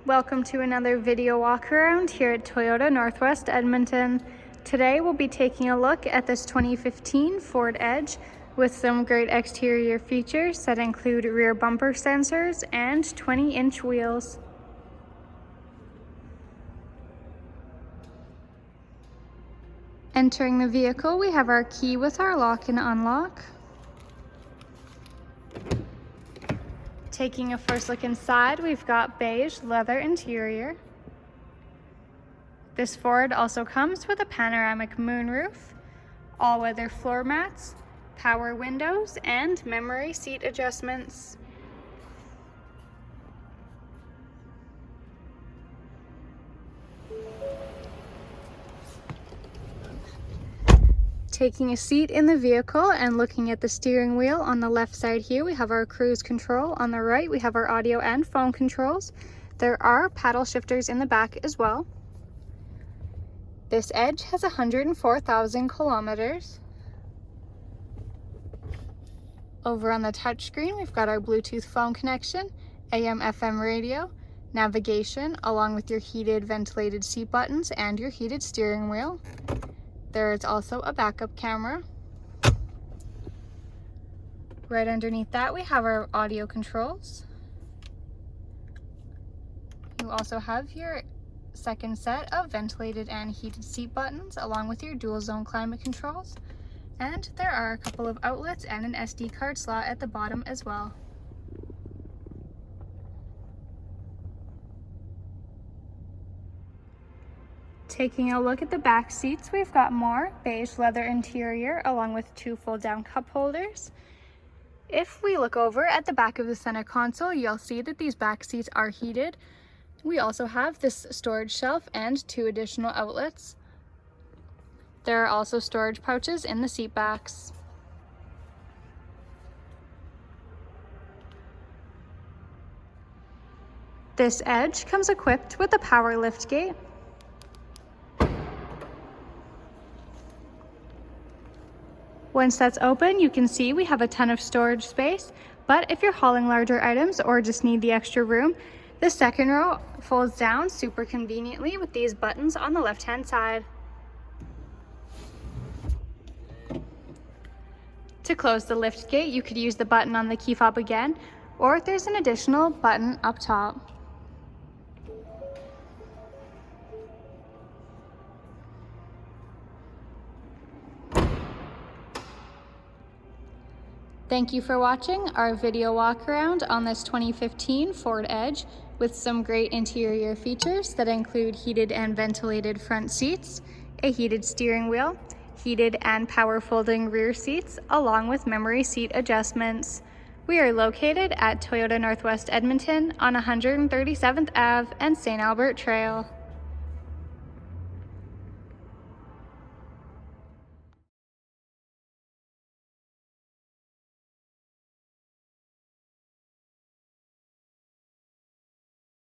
Welcome to another video walk around here at Toyota Northwest Edmonton. Today we'll be taking a look at this 2015 Ford Edge with some great exterior features that include rear bumper sensors and 20-inch wheels. Entering the vehicle, we have our key with our lock and unlock. Taking a first look inside, we've got beige leather interior. This Ford also comes with a panoramic moonroof, all-weather floor mats, power windows, and memory seat adjustments. Taking a seat in the vehicle and looking at the steering wheel, on the left side here we have our cruise control. On the right we have our audio and phone controls. There are paddle shifters in the back as well. This Edge has 104,000 kilometers. Over on the touchscreen we've got our Bluetooth phone connection, AM/FM radio, navigation, along with your heated ventilated seat buttons and your heated steering wheel. There is also a backup camera. Right underneath that we have our audio controls. You also have your second set of ventilated and heated seat buttons along with your dual zone climate controls. And there are a couple of outlets and an SD card slot at the bottom as well. Taking a look at the back seats, we've got more beige leather interior along with two fold-down cup holders. If we look over at the back of the center console, you'll see that these back seats are heated. We also have this storage shelf and two additional outlets. There are also storage pouches in the seat backs. This Edge comes equipped with a power liftgate. Once that's open, you can see we have a ton of storage space, but if you're hauling larger items or just need the extra room, the second row folds down super conveniently with these buttons on the left-hand side. To close the liftgate, you could use the button on the key fob again, or there's an additional button up top. Thank you for watching our video walk around on this 2015 Ford Edge with some great interior features that include heated and ventilated front seats, a heated steering wheel, heated and power folding rear seats, along with memory seat adjustments. We are located at Toyota Northwest Edmonton on 137th Ave and St. Albert Trail.